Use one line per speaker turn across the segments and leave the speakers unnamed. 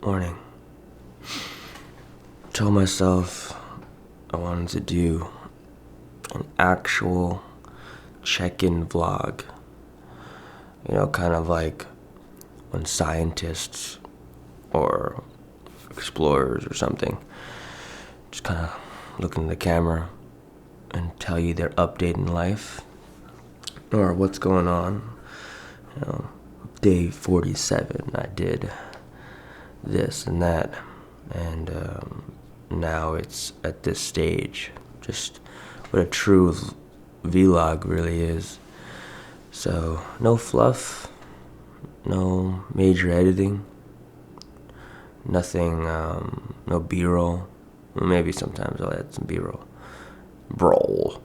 Morning. Told myself I wanted to do an actual check-in vlog. Kind of like when scientists or explorers or something just kind of look in the camera and tell you their update in life or what's going on. Day 47, I did this and that, and now it's at this stage. Just what a true vlog really is. So no fluff, no major editing, nothing, no B-roll. Maybe sometimes I'll add some B-roll. But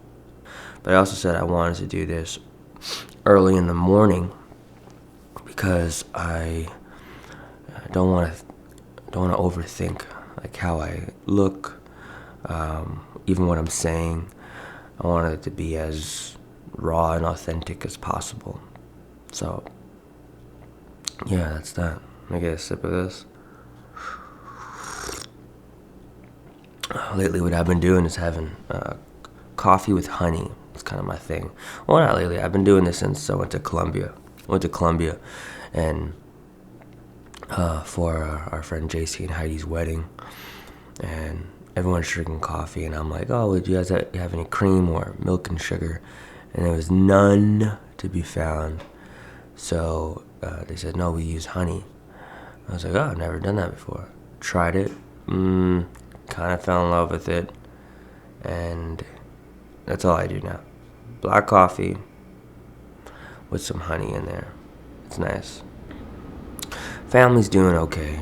I also said I wanted to do this early in the morning because I don't want to overthink like how I look, even what I'm saying. I want it to be as raw and authentic as possible. So yeah, that's that. Let me get a sip of this. Lately, what I've been doing is having coffee with honey. It's kind of my thing. Well, not lately. I've been doing this since I went to Columbia. And for our friend JC and Heidi's wedding, and everyone's drinking coffee, and I'm like, oh, would you guys have any cream or milk and sugar? And there was none to be found. So they said, no, we use honey. I was like, oh, I've never done that before. Tried it, kind of fell in love with it, and that's all I do now. Black coffee with some honey in there. It's nice. Family's doing okay.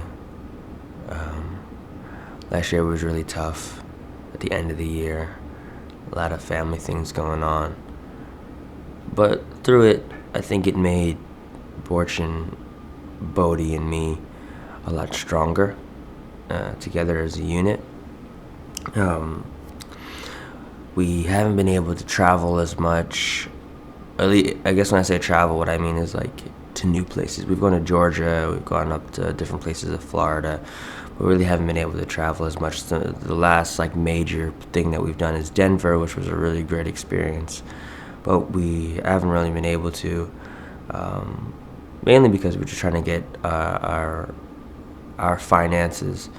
Last year was really tough at the end of the year. A lot of family things going on. But through it, I think it made Borchin, Bodie, and me a lot stronger together as a unit. We haven't been able to travel as much. I guess when I say travel, what I mean is like to new places. We've gone to Georgia, we've gone up to different places of Florida, but we really haven't been able to travel as much. The last like major thing that we've done is Denver, which was a really great experience, but we haven't really been able to, mainly because we're just trying to get our finances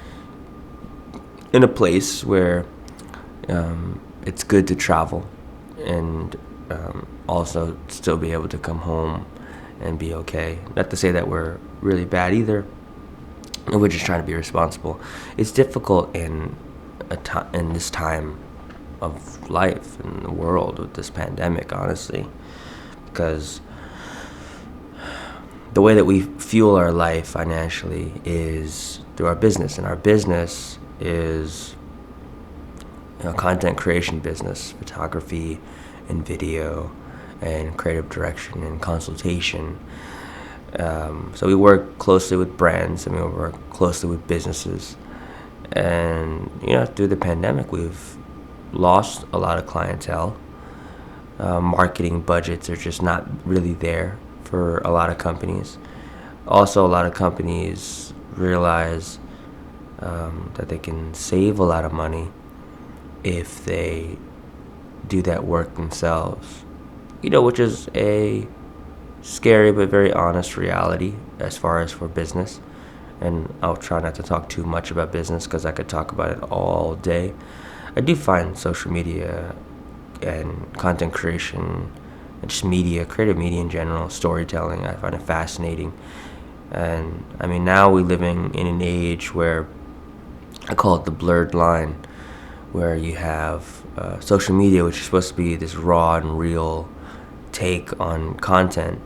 in a place where it's good to travel and also still be able to come home and be okay. Not to say that we're really bad either. We're just trying to be responsible. It's difficult in this time of life in the world with this pandemic, honestly, because the way that we fuel our life financially is through our business, and our business is content creation business, photography and video and creative direction and consultation. So we work closely with brands, and we work closely with businesses. And through the pandemic, we've lost a lot of clientele. Marketing budgets are just not really there for a lot of companies. Also, a lot of companies realize that they can save a lot of money if they do that work themselves, which is a scary but very honest reality as far as for business. And I'll try not to talk too much about business because I could talk about it all day. I do find social media and content creation and just media, creative media in general, storytelling, I find it fascinating. And I mean, now we're living in an age where I call it the blurred line, where you have social media, which is supposed to be this raw and real take on content,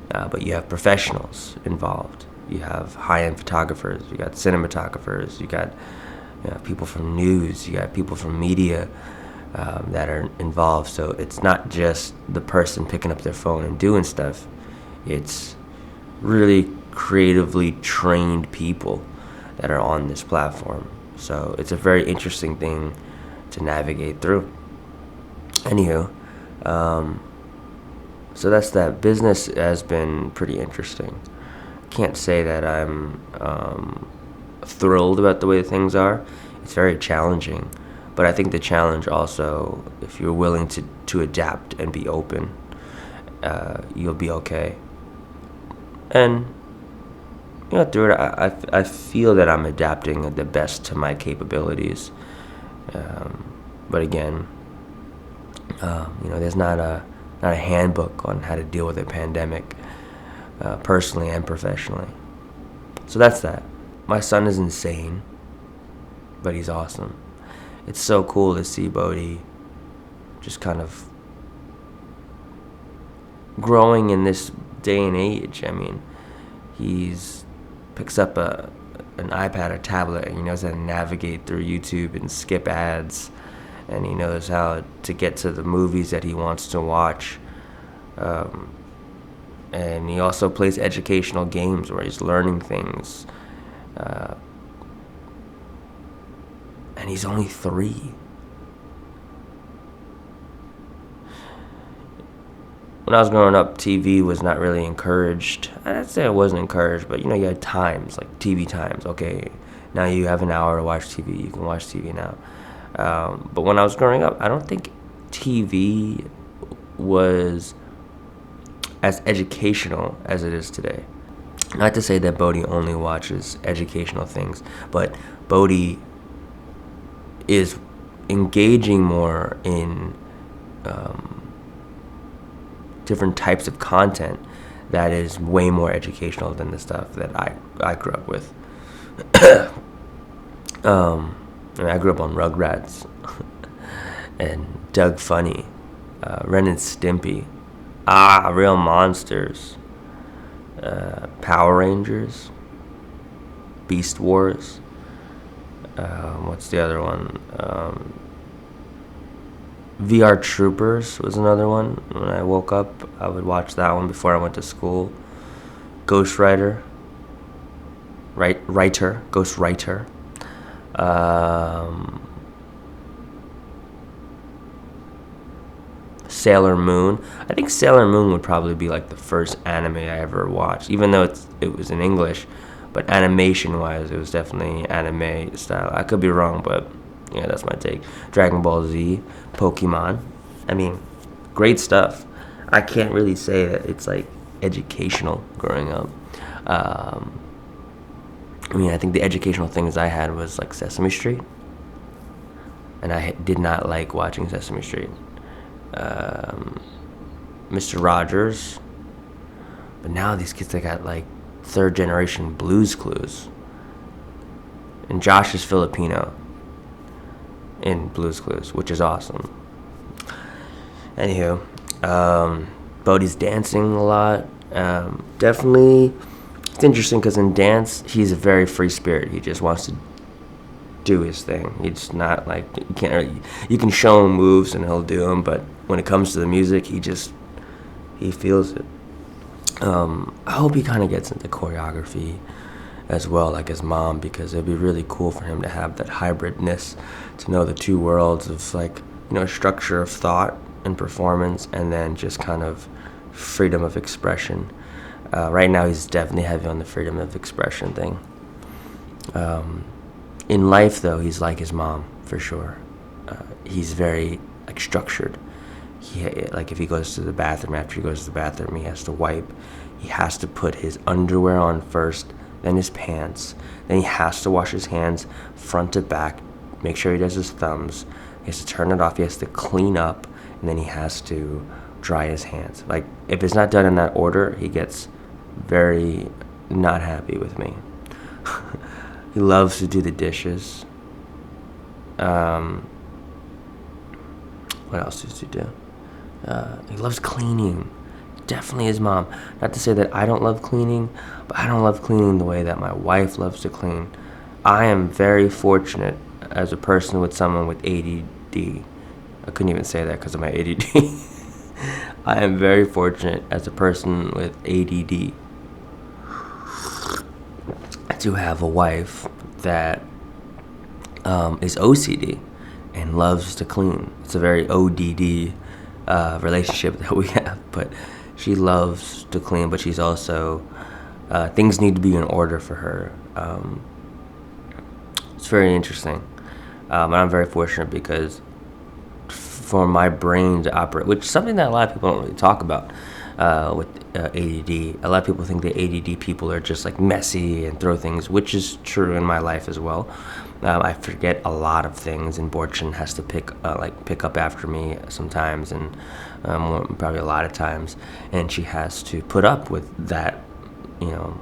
but you have professionals involved. You have high-end photographers, you got cinematographers, you got people from news, you got people from media that are involved. So it's not just the person picking up their phone and doing stuff. It's really creatively trained people that are on this platform. So it's a very interesting thing to navigate through. Anywho, so that's that. Business has been pretty interesting. Can't say that I'm thrilled about the way things are. It's very challenging. But I think the challenge also, if you're willing to adapt and be open, you'll be okay. And through it, I feel that I'm adapting the best to my capabilities. But again, there's not a handbook on how to deal with a pandemic, personally and professionally. So that's that. My son is insane, but he's awesome. It's so cool to see Bodhi just kind of growing in this day and age. I mean, he's picks up an iPad or tablet, and he knows how to navigate through YouTube and skip ads, and he knows how to get to the movies that he wants to watch. And he also plays educational games where he's learning things. And he's only 3. When I was growing up, TV was not really encouraged. I'd say it wasn't encouraged, but you had times, like TV times. Okay, now you have an hour to watch TV. You can watch TV now. But when I was growing up, I don't think TV was as educational as it is today. Not to say that Bodhi only watches educational things, but Bodhi is engaging more in different types of content that is way more educational than the stuff that I grew up with. I grew up on Rugrats and Doug Funny, Ren and Stimpy, Real Monsters, Power Rangers, Beast Wars. What's the other one? VR Troopers was another one. When I woke up, I would watch that one before I went to school. Ghost Rider. Ghost Writer. Sailor Moon. I think Sailor Moon would probably be like the first anime I ever watched, even though it was in English. But animation-wise, it was definitely anime style. I could be wrong, but yeah, that's my take. Dragon Ball Z, Pokemon. I mean, great stuff. I can't really say that it's like educational growing up. I think the educational things I had was like Sesame Street, and I did not like watching Sesame Street. Mr. Rogers, but now these kids, they got like 3rd generation Blues Clues, and Josh is Filipino in Blues Clues, which is awesome. Anywho, Bodhi's dancing a lot. Definitely, it's interesting because in dance, he's a very free spirit. He just wants to do his thing. He's not like, you can show him moves and he'll do them, but when it comes to the music, he feels it. I hope he kind of gets into choreography as well, like his mom, because it'd be really cool for him to have that hybridness, to know the two worlds of like, structure of thought and performance, and then just kind of freedom of expression. Right now, he's definitely heavy on the freedom of expression thing. In life, though, he's like his mom, for sure. He's very like structured. Like if he goes to the bathroom, after he goes to the bathroom, he has to wipe. He has to put his underwear on first, then his pants. Then he has to wash his hands front to back, make sure he does his thumbs. He has to turn it off. He has to clean up, and then he has to dry his hands. Like if it's not done in that order, he gets very not happy with me. He loves to do the dishes. What else does he do? He loves cleaning. Definitely his mom. Not to say that I don't love cleaning, but I don't love cleaning the way that my wife loves to clean. I am very fortunate as a person with someone with ADD. I couldn't even say that because of my ADD. I am very fortunate as a person with ADD to have a wife that is OCD and loves to clean. It's a very ODD relationship that we have, but she loves to clean, but she's also things need to be in order for her. It's very interesting. And I'm very fortunate because for my brain to operate, which is something that a lot of people don't really talk about with ADD. A lot of people think that ADD people are just like messy and throw things, which is true in my life as well. I forget a lot of things, and Borchin has to pick up after me sometimes, and probably a lot of times, and she has to put up with that, you know,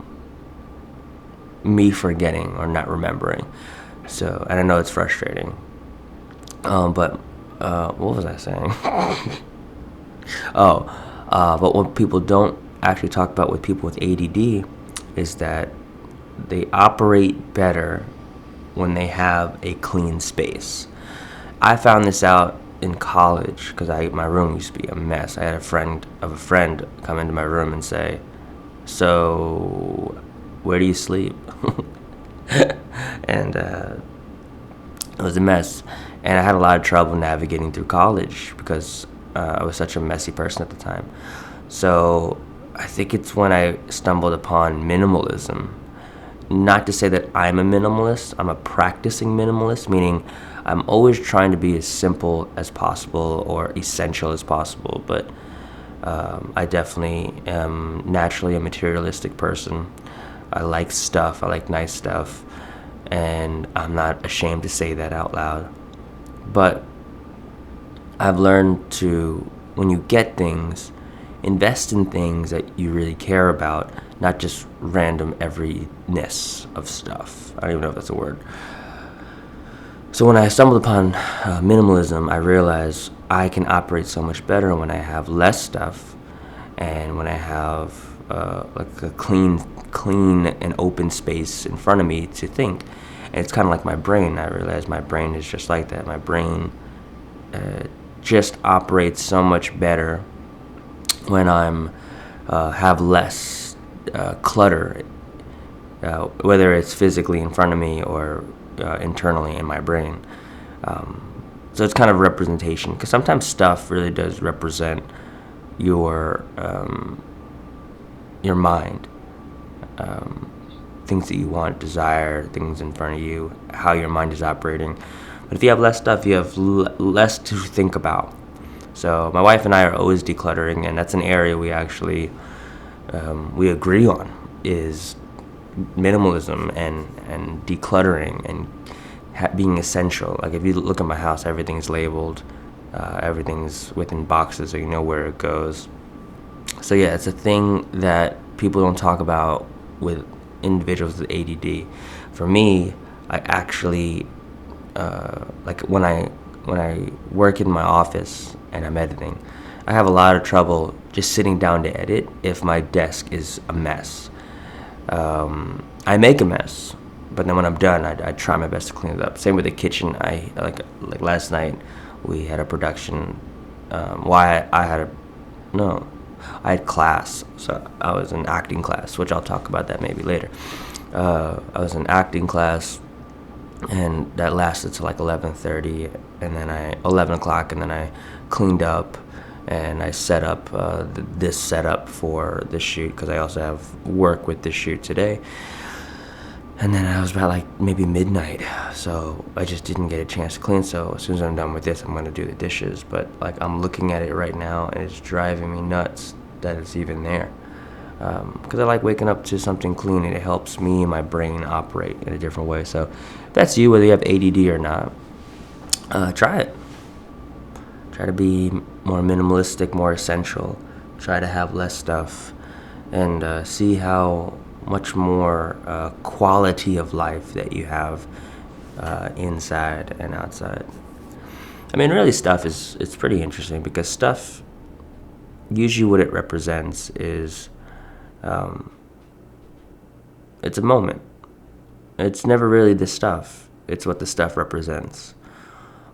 me forgetting or not remembering. So, and I know it's frustrating. But what was I saying? But what people don't actually talk about with people with ADD is that they operate better when they have a clean space. I found this out in college because my room used to be a mess. I had a friend come into my room and say, "So, where do you sleep?" And it was a mess, and I had a lot of trouble navigating through college because I was such a messy person at the time. So I think it's when I stumbled upon minimalism. Not to say that I'm a minimalist, I'm a practicing minimalist, meaning I'm always trying to be as simple as possible or essential as possible, but I definitely am naturally a materialistic person. I like stuff, I like nice stuff, and I'm not ashamed to say that out loud. But I've learned to, when you get things, invest in things that you really care about, not just random everyness of stuff. I don't even know if that's a word. So when I stumbled upon minimalism, I realized I can operate so much better when I have less stuff, and when I have like a clean and open space in front of me to think. And it's kind of like my brain. I realize my brain is just like that. My brain just operates so much better when I'm have less clutter, whether it's physically in front of me or internally in my brain. So it's kind of representation, because sometimes stuff really does represent your mind, things that you want, desire, things in front of you, how your mind is operating. But if you have less stuff, you have less to think about. So my wife and I are always decluttering, and that's an area we actually we agree on, is minimalism and decluttering and being essential. Like if you look at my house, everything's labeled, everything's within boxes, so you know where it goes. So yeah, it's a thing that people don't talk about with individuals with ADD. For me, I actually like when I work in my office and I'm editing, I have a lot of trouble just sitting down to edit if my desk is a mess. I make a mess, but then when I'm done, I try my best to clean it up. Same with the kitchen. I like last night we had a production. I had class, so I was in acting class, which I'll talk about that maybe later. I was in acting class, and that lasted to like 11:30, and then 11 o'clock, and then I cleaned up, and I set up this setup for the shoot, because I also have work with this shoot today. And then I was about like maybe midnight, so I just didn't get a chance to clean. So as soon as I'm done with this, I'm going to do the dishes. But like I'm looking at it right now, and it's driving me nuts that it's even there. Because I like waking up to something clean, and it helps me and my brain operate in a different way. So if that's you, whether you have ADD or not, try it. Try to be more minimalistic, more essential. Try to have less stuff, and see how much more quality of life that you have inside and outside. I mean, really, it's pretty interesting, because stuff, usually what it represents is it's a moment. It's never really the stuff. It's what the stuff represents.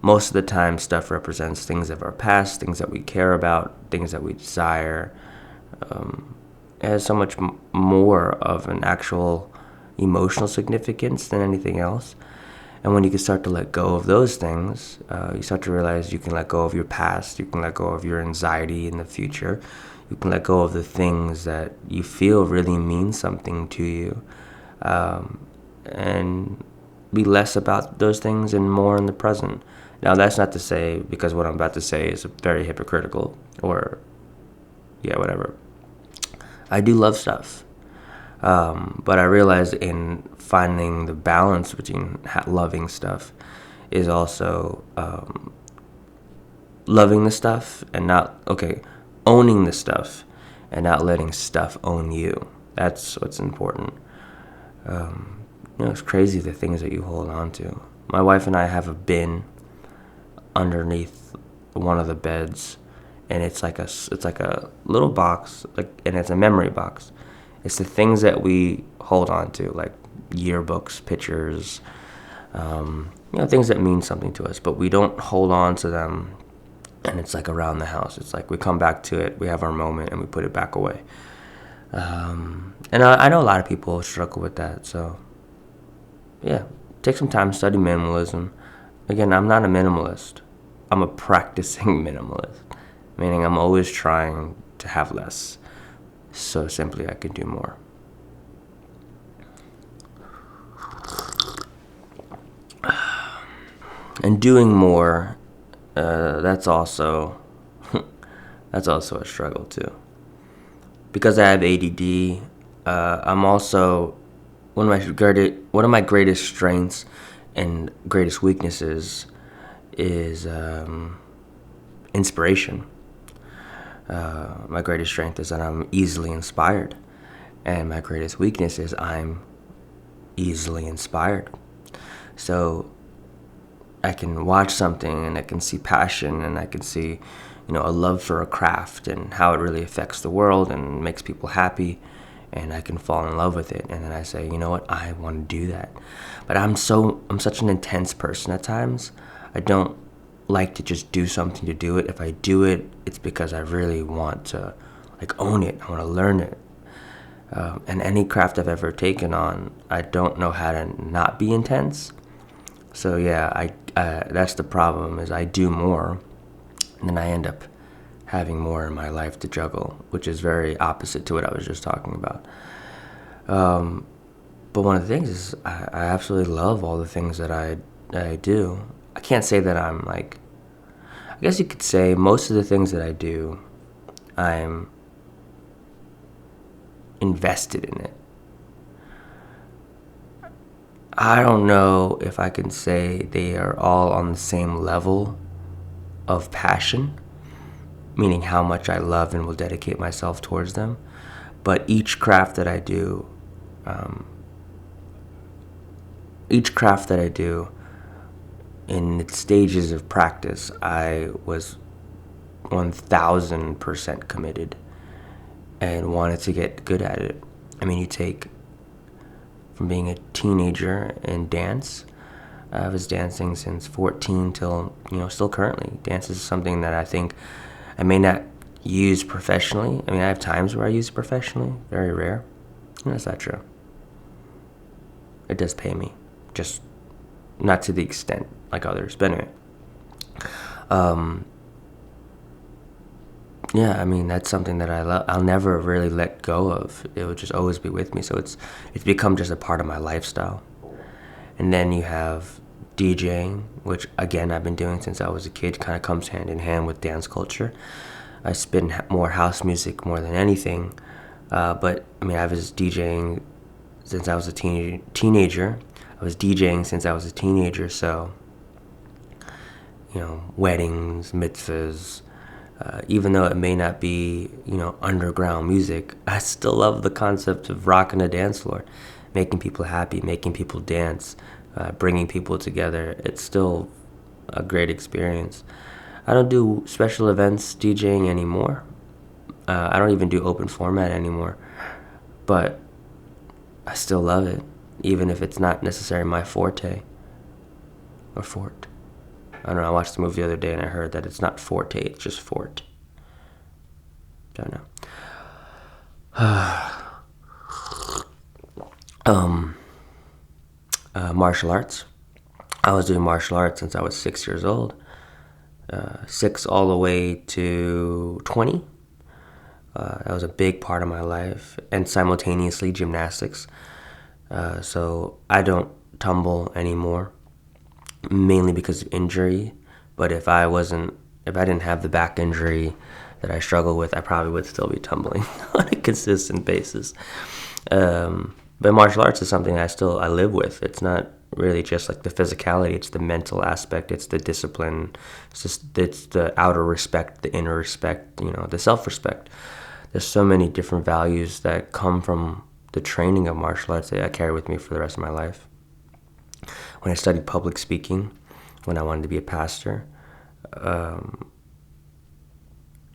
Most of the time, stuff represents things of our past, things that we care about, things that we desire. It has so much more of an actual emotional significance than anything else. And when you can start to let go of those things, you start to realize you can let go of your past, you can let go of your anxiety in the future, you can let go of the things that you feel really mean something to you. And be less about those things and more in the present. Now, that's not to say, because what I'm about to say is very hypocritical or, yeah, whatever. I do love stuff. But I realized in finding the balance between loving stuff is also loving the stuff and owning the stuff and not letting stuff own you. That's what's important. It's crazy the things that you hold on to. My wife and I have a bin underneath one of the beds, and it's like a little box, and it's a memory box. It's the things that we hold on to, like yearbooks, pictures, things that mean something to us, but we don't hold on to them. And it's like around the house. It's like we come back to it, we have our moment, and we put it back away. And I know a lot of people struggle with that. So, yeah, take some time, study minimalism. Again, I'm not a minimalist. I'm a practicing minimalist, meaning I'm always trying to have less, so simply I can do more. And doing more, that's also a struggle too. Because I have ADD, I'm also one of my greatest strengths and greatest weaknesses is inspiration. My greatest strength is that I'm easily inspired, and my greatest weakness is I'm easily inspired. So I can watch something and I can see passion and I can see, a love for a craft and how it really affects the world and makes people happy, and I can fall in love with it. And then I say, you know what, I want to do that. But I'm such an intense person at times. I don't like to just do something to do it. If I do it, it's because I really want to own it. I want to learn it. And any craft I've ever taken on, I don't know how to not be intense. So yeah, that's the problem, is I do more, and then I end up having more in my life to juggle, which is very opposite to what I was just talking about. But one of the things is I absolutely love all the things that I do. I can't say that I'm I guess you could say most of the things that I do, I'm invested in it. I don't know if I can say they are all on the same level of passion, meaning how much I love and will dedicate myself towards them. But each craft that I do, in its stages of practice, I was 1,000% committed and wanted to get good at it. I mean, you take from being a teenager in dance. I was dancing since 14 till, still currently. Dance is something that I think I may not use professionally. I mean, I have times where I use it professionally, very rare. That's not true. It does pay me, just not to the extent like others. But anyway, yeah, I mean, that's something that I love. I'll never really let go of. It will just always be with me. So it's become just a part of my lifestyle. And then you have DJing, which again I've been doing since I was a kid. Kind of comes hand in hand with dance culture. I spin more house music more than anything. But I mean, I was DJing since I was a teenager. I was DJing since I was a teenager. So, weddings, mitzvahs. Even though it may not be, underground music, I still love the concept of rocking a dance floor, making people happy, making people dance, bringing people together. It's still a great experience. I don't do special events DJing anymore. I don't even do open format anymore, but I still love it, even if it's not necessarily my forte or fort. I don't know, I watched the movie the other day and I heard that it's not forte, it's just fort. Don't know. Martial arts. I was doing martial arts since I was 6 years old. 6 all the way to 20. That was a big part of my life. And simultaneously gymnastics. So I don't tumble anymore, mainly because of injury. But if I didn't have the back injury that I struggle with, I probably would still be tumbling on a consistent basis. But martial arts is something I live with. It's not really just like the physicality, it's the mental aspect, it's the discipline, it's the outer respect, the inner respect, the self-respect. There's so many different values that come from the training of martial arts that I carry with me for the rest of my life. When I studied public speaking, when I wanted to be a pastor, I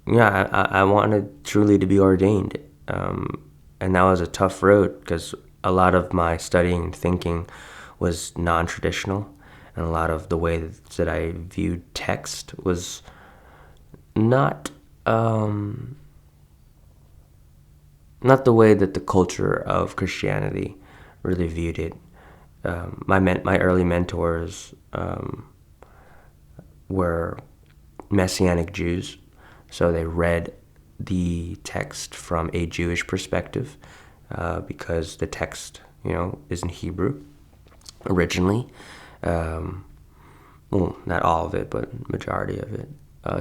wanted truly to be ordained. And that was a tough road because a lot of my studying and thinking was non-traditional, and a lot of the way that I viewed text was not the way that the culture of Christianity really viewed it. My early mentors were Messianic Jews, so they read the text from a Jewish perspective because the text, is in Hebrew originally. Well, not all of it, but majority of it.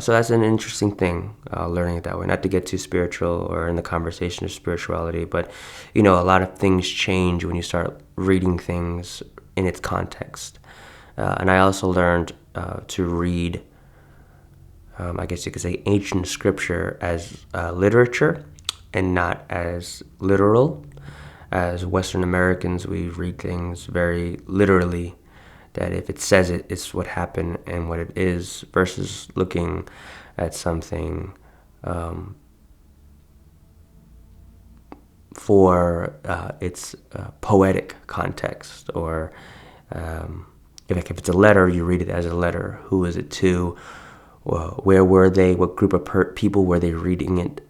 So that's an interesting thing, learning it that way. Not to get too spiritual or in the conversation of spirituality, but, a lot of things change when you start reading things in its context. And I also learned to read, I guess you could say, ancient scripture as literature and not as literal. As Western Americans, we read things very literally, that if it says it, it's what happened and what it is, versus looking at something for its poetic context, or if it's a letter, you read it as a letter. Who is it to? Where were they? What group of people were they reading it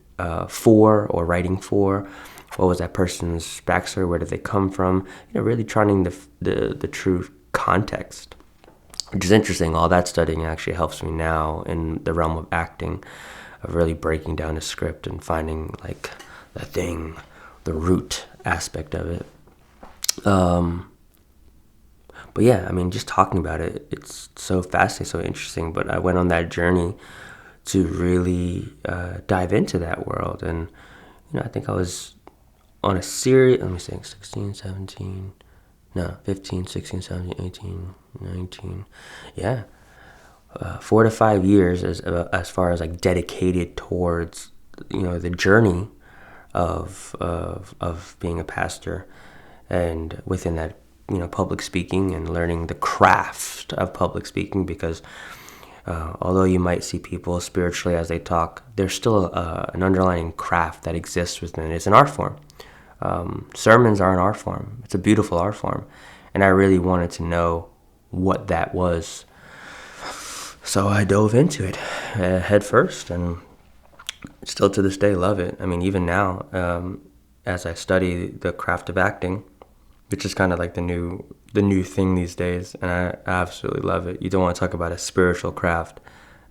for or writing for? What was that person's backstory? Where did they come from? Really trying the true context, which is interesting. All that studying actually helps me now in the realm of acting, of really breaking down a script and finding like the thing, the root aspect of it. But yeah, just talking about it, it's so fascinating, so interesting. But I went on that journey to really dive into that world. And, I think I was on a series, 16, 17, no, 15, 16, 17, 18, 19. Yeah. 4 to 5 years as far as like dedicated towards, the journey of being a pastor. And within that, public speaking and learning the craft of public speaking, because although you might see people spiritually as they talk, there's still an underlying craft that exists within it. It's an art form. Sermons are an art form. It's a beautiful art form. And I really wanted to know what that was. So I dove into it head first, and still to this day love it. Even now, as I study the craft of acting, which is kind of like the new thing these days, and I absolutely love it. You don't want to talk about a spiritual craft.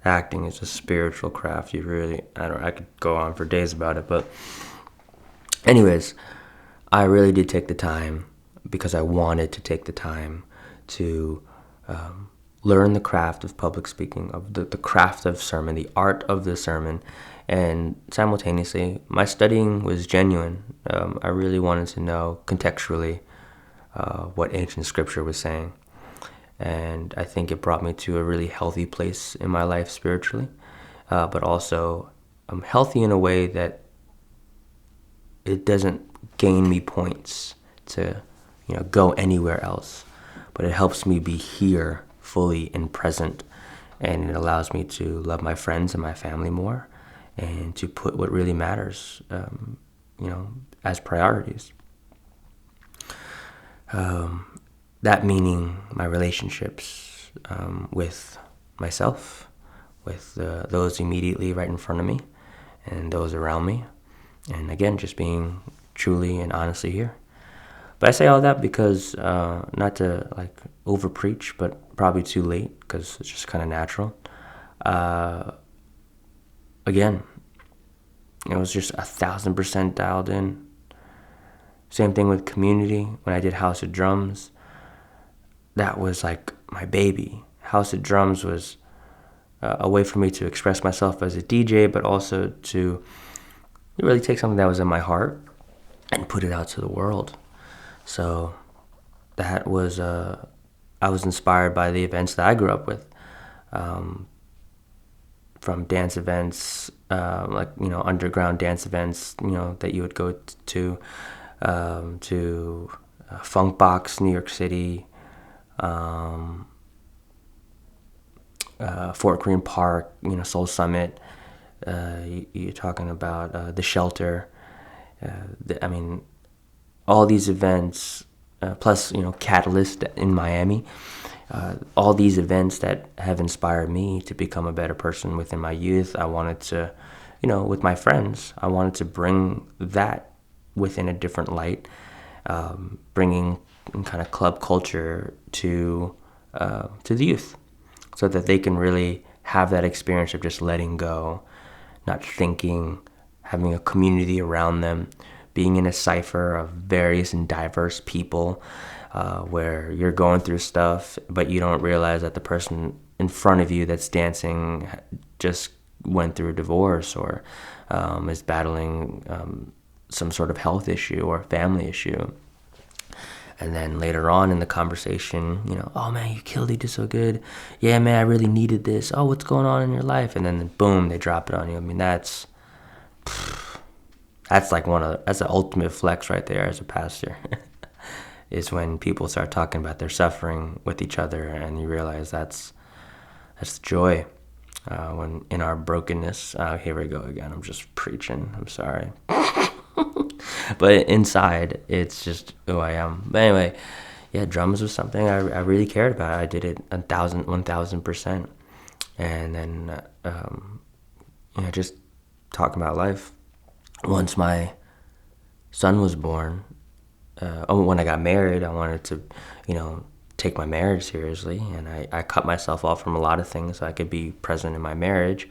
Acting is a spiritual craft. I could go on for days about it, but anyways, I really did take the time, because I wanted to take the time to learn the craft of public speaking, of the craft of sermon, the art of the sermon. And simultaneously, my studying was genuine. I really wanted to know contextually what ancient scripture was saying. And I think it brought me to a really healthy place in my life spiritually, but also I'm healthy in a way that it doesn't gain me points to go anywhere else, but it helps me be here fully and present, and it allows me to love my friends and my family more, and to put what really matters as priorities. That meaning my relationships with myself, with those immediately right in front of me, and those around me, and again, just being truly and honestly here. But I say all that because not to like over preach, but probably too late, because it's just kind of natural. Again, it was just 1,000% dialed in. Same thing with community. When I did House of Drums, that was like my baby. House of Drums was a way for me to express myself as a DJ, but also to really take something that was in my heart and put it out to the world. So that was, I was inspired by the events that I grew up with, from dance events, like, underground dance events, that you would go to Funk Box, New York City, Fort Greene Park, Soul Summit. You're talking about the Shelter. All these events, plus Catalyst in Miami. All these events that have inspired me to become a better person within my youth. I wanted to, with my friends, I wanted to bring that within a different light, bringing kind of club culture to the youth, so that they can really have that experience of just letting go, not thinking, having a community around them, being in a cipher of various and diverse people, where you're going through stuff, but you don't realize that the person in front of you that's dancing just went through a divorce, or is battling some sort of health issue or family issue. And then later on in the conversation, oh man, you killed it, you did so good. Yeah, man, I really needed this. Oh, what's going on in your life? And then boom, they drop it on you. I mean, that's like that's the ultimate flex right there as a pastor. Is when people start talking about their suffering with each other, and you realize that's the joy. When in our brokenness, here we go again. I'm just preaching. I'm sorry. But inside, it's just who I am. But anyway, yeah, drums was something I really cared about. I did it 1,000%. And then, just talking about life. Once my son was born, when I got married, I wanted to, take my marriage seriously. And I cut myself off from a lot of things so I could be present in my marriage.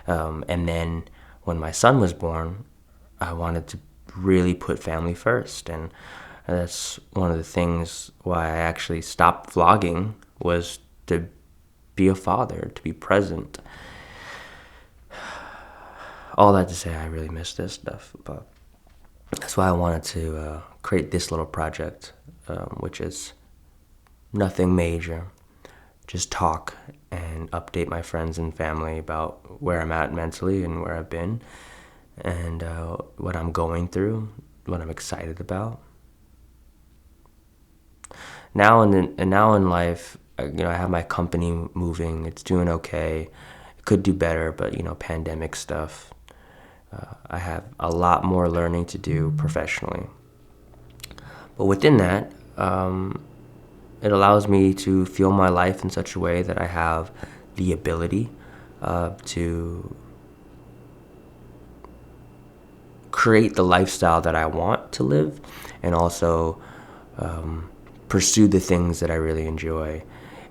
And then when my son was born, I wanted to really put family first. And that's one of the things why I actually stopped vlogging, was to be a father, to be present. All that to say, I really miss this stuff. But that's why I wanted to create this little project, which is nothing major. Just talk and update my friends and family about where I'm at mentally and where I've been, and what I'm going through, what I'm excited about. Now in life, I have my company moving. It's doing okay. It could do better, but pandemic stuff. I have a lot more learning to do professionally. But within that, it allows me to feel my life in such a way that I have the ability to create the lifestyle that I want to live, and also pursue the things that I really enjoy.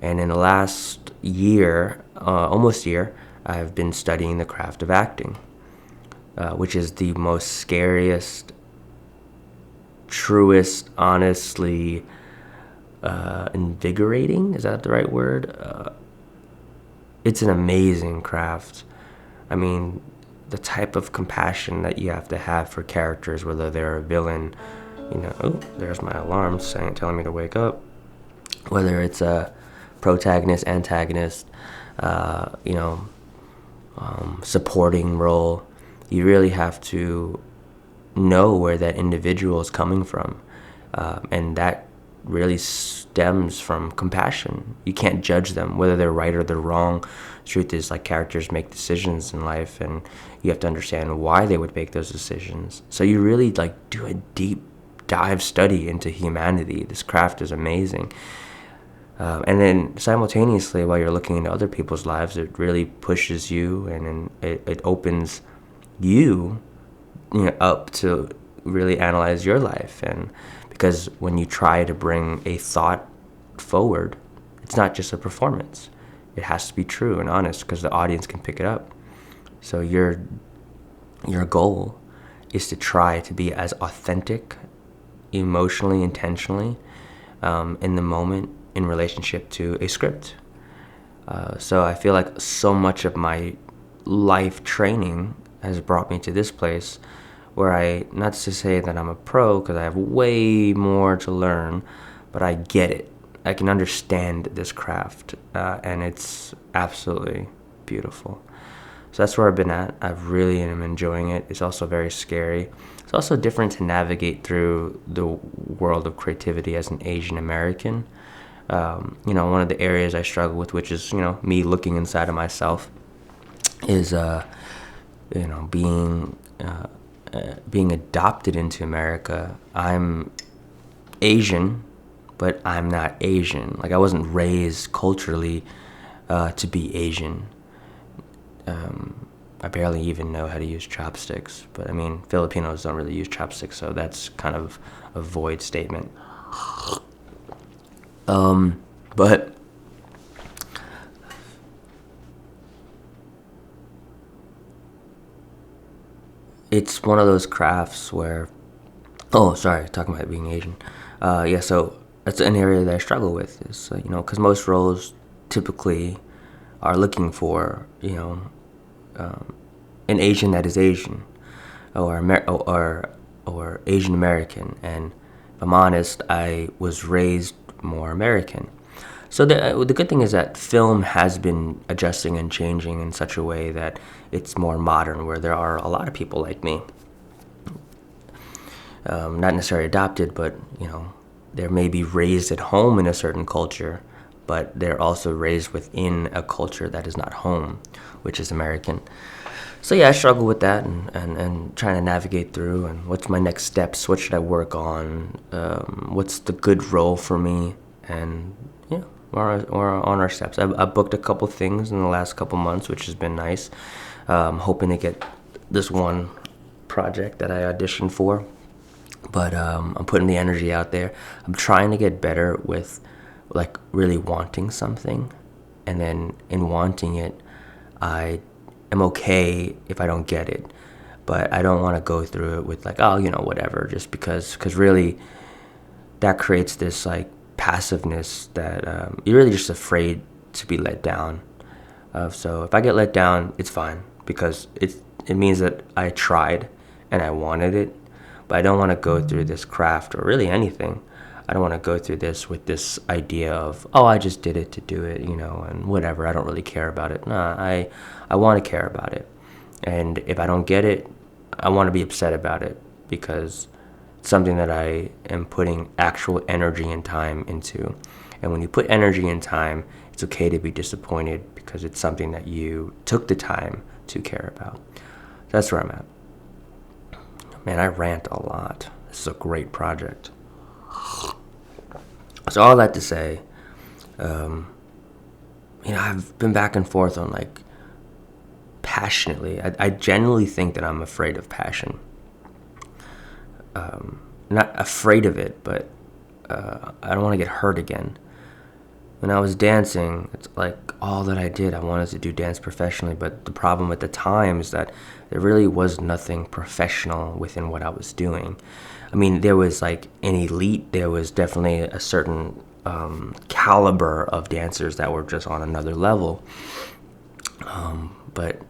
And in the last year, almost year, I've been studying the craft of acting, which is the most scariest, truest, honestly, invigorating, is that the right word? It's an amazing craft. I mean, the type of compassion that you have to have for characters, whether they're a villain, oh, there's my alarm telling me to wake up. Whether it's a protagonist, antagonist, supporting role, you really have to know where that individual is coming from, and that really stems from compassion. You can't judge them, whether they're right or they're wrong. Truth is, like, characters make decisions in life, and you have to understand why they would make those decisions. So you really do a deep dive study into humanity. This craft is amazing. And then simultaneously, while you're looking into other people's lives, it really pushes you, and it opens you up to really analyze your life. And because when you try to bring a thought forward, it's not just a performance. It has to be true and honest, because the audience can pick it up. So your goal is to try to be as authentic, emotionally, intentionally, in the moment in relationship to a script. So I feel like so much of my life training has brought me to this place where not to say that I'm a pro, because I have way more to learn, but I get it. I can understand this craft, and it's absolutely beautiful. So that's where I've been at. I really am enjoying it. It's also very scary. It's also different to navigate through the world of creativity as an Asian American. One of the areas I struggle with, which is, me looking inside of myself, is, being adopted into America. I'm Asian, but I'm not Asian. Like, I wasn't raised culturally to be Asian. I barely even know how to use chopsticks, but I mean, Filipinos don't really use chopsticks, so that's kind of a void statement. But it's one of those crafts where, talking about being Asian. So that's an area that I struggle with, is, because most roles typically are looking for, an Asian that is Asian, or Asian American. And if I'm honest, I was raised more American. So the good thing is that film has been adjusting and changing in such a way that it's more modern, where there are a lot of people like me, not necessarily adopted, but they're maybe raised at home in a certain culture, but they're also raised within a culture that is not home, which is American. So yeah, I struggle with that, and trying to navigate through, and what's my next steps, what should I work on, what's the good role for me, and yeah, we're on our steps. I booked a couple things in the last couple months, which has been nice. Hoping to get this one project that I auditioned for, but I'm putting the energy out there. I'm trying to get better with, like, really wanting something, and then in wanting it, I am okay if I don't get it, but I don't want to go through it with, like, whatever, just because really that creates this, like, passiveness that you're really just afraid to be let down. So if I get let down, it's fine, because it means that I tried and I wanted it, but I don't want to go through this craft, or really anything. I don't want to go through this with this idea of, I just did it to do it, and whatever, I don't really care about it. Nah, I want to care about it. And if I don't get it, I want to be upset about it, because it's something that I am putting actual energy and time into. And when you put energy and time, it's okay to be disappointed, because it's something that you took the time to care about. That's where I'm at. Man, I rant a lot. This is a great project. So all that to say, I've been back and forth on, like, passionately. I genuinely think that I'm afraid of passion. Not afraid of it, but I don't want to get hurt again. When I was dancing, it's like all that I did. I wanted to do dance professionally, but the problem at the time is that there really was nothing professional within what I was doing. I mean, there was, like, an elite. There was definitely a certain caliber of dancers that were just on another level, but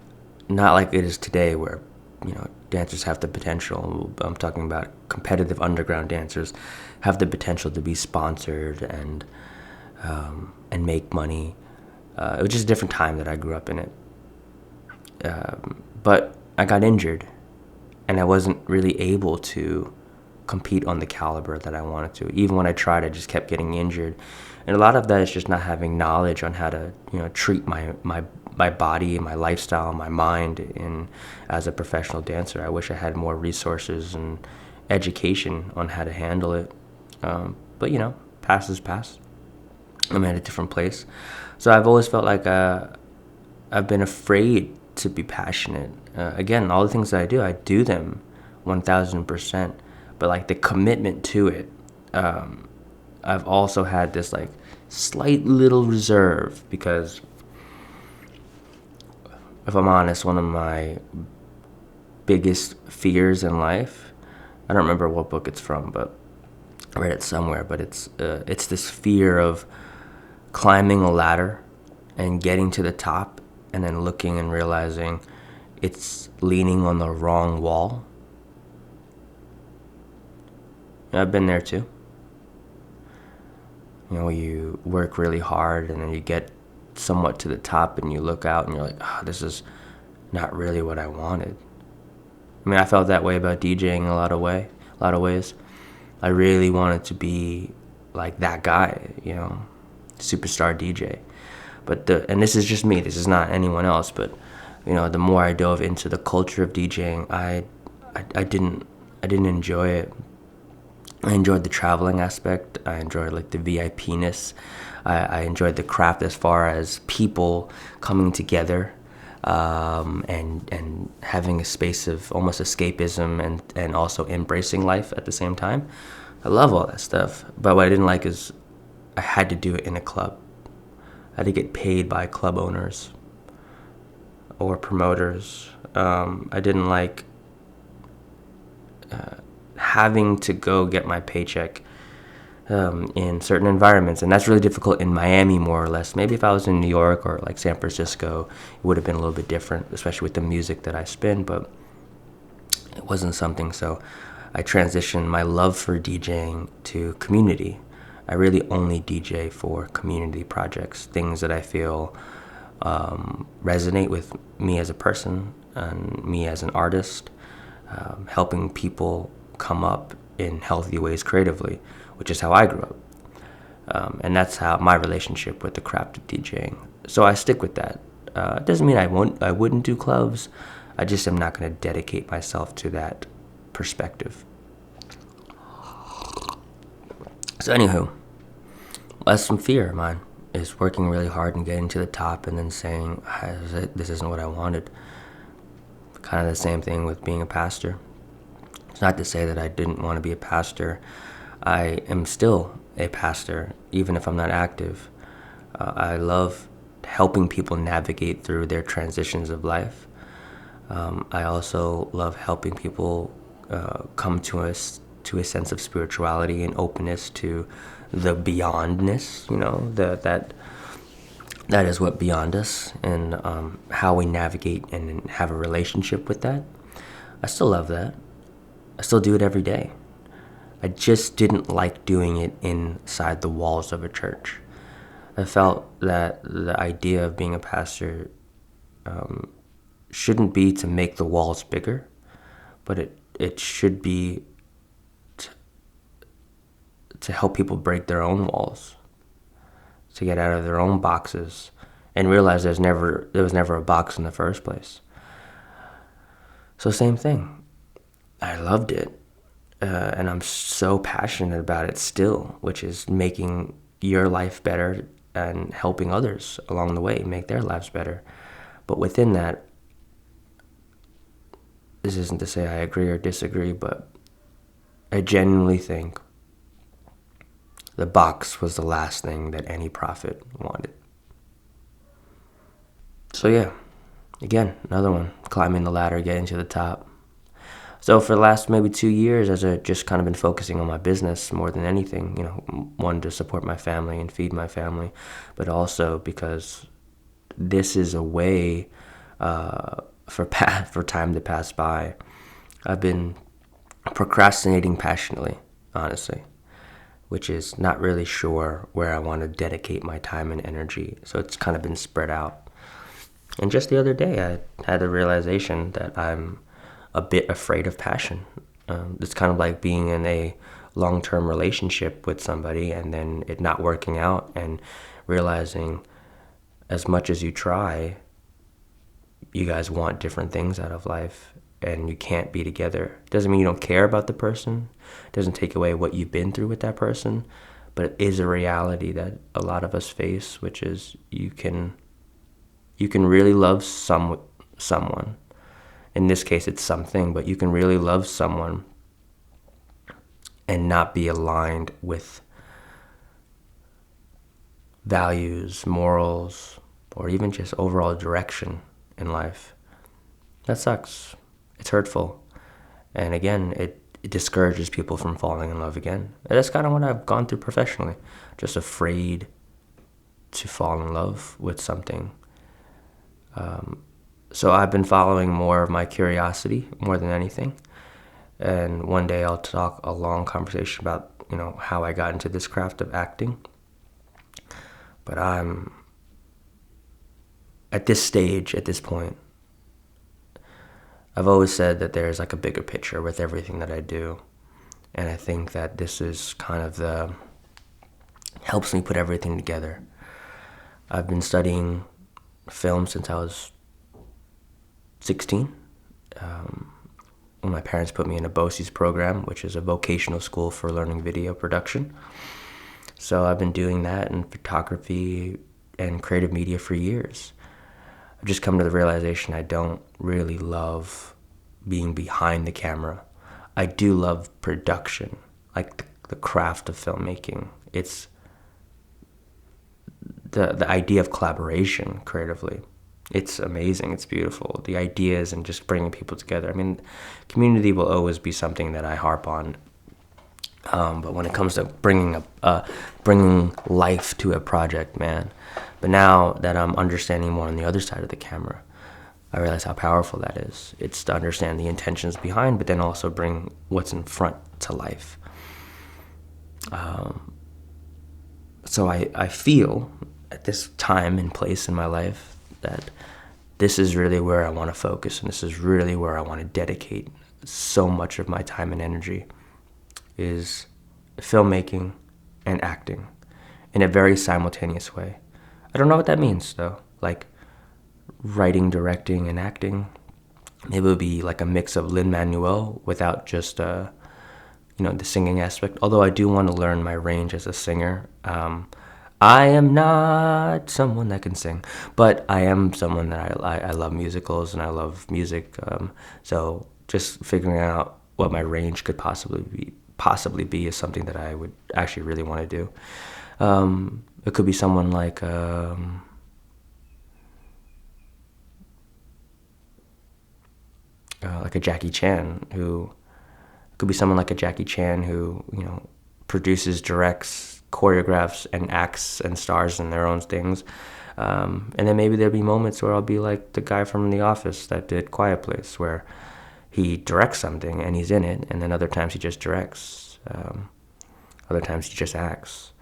not like it is today, where dancers have the potential. I'm talking about competitive underground dancers have the potential to be sponsored and make money. It was just a different time that I grew up in it. But I got injured, and I wasn't really able to compete on the caliber that I wanted to. Even when I tried, I just kept getting injured. And a lot of that is just not having knowledge on how to, treat my body, my lifestyle, my mind as a professional dancer. I wish I had more resources and education on how to handle it. But past is past. I'm at a different place. So I've always felt like I've been afraid to be passionate. Again, all the things that I do them 1,000%. But, like, the commitment to it, I've also had this, like, slight little reserve, because if I'm honest, one of my biggest fears in life, I don't remember what book it's from, but I read it somewhere, but it's this fear of climbing a ladder and getting to the top and then looking and realizing it's leaning on the wrong wall. I've been there too. You work really hard and then you get somewhat to the top and you look out and you're like, this is not really what I wanted. I mean, I felt that way about DJing in a lot of ways. I really wanted to be like that guy, superstar DJ. And this is just me. This is not anyone else. But the more I dove into the culture of DJing, I didn't enjoy it. I enjoyed the traveling aspect. I enjoyed like the VIP-ness. I enjoyed the craft as far as people coming together, and having a space of almost escapism and also embracing life at the same time. I love all that stuff. But what I didn't like is I had to do it in a club. I had to get paid by club owners or promoters. I didn't like having to go get my paycheck in certain environments, and that's really difficult in Miami, more or less. Maybe if I was in New York or like San Francisco, it would have been a little bit different, especially with the music that I spin, but it wasn't something. So I transitioned my love for DJing to community. I really only DJ for community projects, things that I feel resonate with me as a person and me as an artist, helping people come up in healthy ways creatively, which is how I grew up. And that's how my relationship with the craft of DJing. So I stick with that. It doesn't mean I wouldn't do clubs. I just am not going to dedicate myself to that perspective. So anywho, that's some fear of mine, is working really hard and getting to the top and then saying, this isn't what I wanted. Kind of the same thing with being a pastor. It's not to say that I didn't want to be a pastor. I am still a pastor, even if I'm not active. I love helping people navigate through their transitions of life. I also love helping people come to a sense of spirituality and openness to the beyondness, that is what beyond us, and how we navigate and have a relationship with that. I still love that. I still do it every day. I just didn't like doing it inside the walls of a church. I felt that the idea of being a pastor shouldn't be to make the walls bigger, but it should be to help people break their own walls, to get out of their own boxes and realize there was never a box in the first place. So same thing. I loved it, and I'm so passionate about it still, which is making your life better and helping others along the way make their lives better. But within that, this isn't to say I agree or disagree, but I genuinely think the box was the last thing that any prophet wanted. So yeah, again, another one, climbing the ladder, getting to the top. So for the last maybe 2 years, as I've just kind of been focusing on my business more than anything, one, to support my family and feed my family, but also because this is a way for time to pass by. I've been procrastinating passionately, honestly, which is not really sure where I want to dedicate my time and energy. So it's kind of been spread out. And just the other day, I had the realization that I'm a bit afraid of passion. It's kind of like being in a long-term relationship with somebody and then it not working out and realizing as much as you try, you guys want different things out of life and you can't be together. It doesn't mean you don't care about the person. It doesn't take away what you've been through with that person, but it is a reality that a lot of us face, which is you can really love someone. In this case, it's something, but you can really love someone and not be aligned with values, morals, or even just overall direction in life. That sucks. It's hurtful. And again, it discourages people from falling in love again. And that's kind of what I've gone through professionally. Just afraid to fall in love with something. So I've been following more of my curiosity more than anything. And one day I'll talk a long conversation about, how I got into this craft of acting. But I'm at this stage, at this point, I've always said that there's like a bigger picture with everything that I do. And I think that this is kind of helps me put everything together. I've been studying film since I was 16. When my parents put me in a BOCES program, which is a vocational school for learning video production. So I've been doing that in photography and creative media for years. I've just come to the realization I don't really love being behind the camera. I do love production, like the craft of filmmaking. It's the idea of collaboration creatively. It's amazing. It's beautiful. The ideas and just bringing people together. I mean, community will always be something that I harp on. But when it comes to bringing life to a project, man. But now that I'm understanding more on the other side of the camera, I realize how powerful that is. It's to understand the intentions behind, but then also bring what's in front to life. So I feel at this time and place in my life that this is really where I want to focus, and this is really where I want to dedicate so much of my time and energy, is filmmaking and acting in a very simultaneous way. I don't know what that means, though. Like writing, directing, and acting. Maybe it would be like a mix of Lin-Manuel without just, the singing aspect. Although I do want to learn my range as a singer. I am not someone that can sing, but I am someone that I love musicals and I love music. So just figuring out what my range could possibly be is something that I would actually really want to do. It could be someone like a Jackie Chan who produces, directs, choreographs, and acts and stars in their own things. And then maybe there'll be moments where I'll be like the guy from The Office that did Quiet Place, where he directs something and he's in it, and then other times he just directs. Other times he just acts.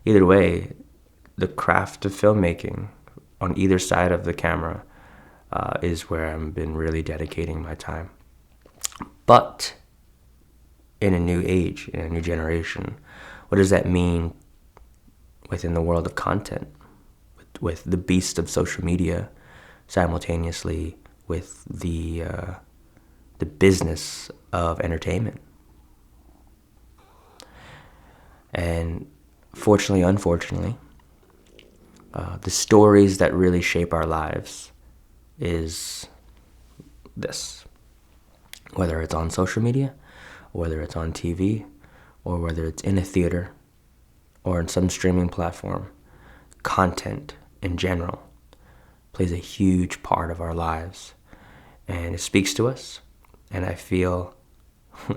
Either way, the craft of filmmaking on either side of the camera is where I've been really dedicating my time. But in a new age, in a new generation, what does that mean within the world of content, with the beast of social media, simultaneously with the business of entertainment? And fortunately, unfortunately, the stories that really shape our lives is this. Whether it's on social media, whether it's on TV, or whether it's in a theater, or in some streaming platform, content in general plays a huge part of our lives. And it speaks to us. And I feel,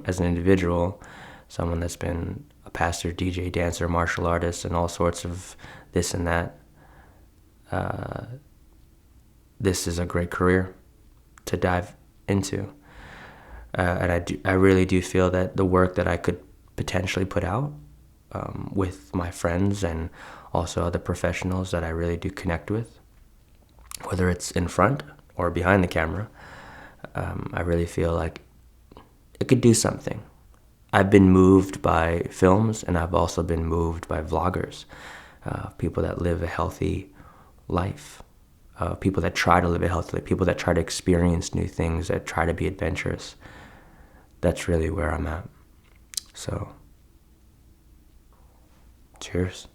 as an individual, someone that's been a pastor, DJ, dancer, martial artist, and all sorts of this and that, this is a great career to dive into. And I really do feel that the work that I could potentially put out with my friends and also other professionals that I really do connect with, whether it's in front or behind the camera, I really feel like it could do something. I've been moved by films, and I've also been moved by vloggers, people that live a healthy life, people that try to live a healthy life, people that try to experience new things, that try to be adventurous. That's really where I'm at. So, cheers.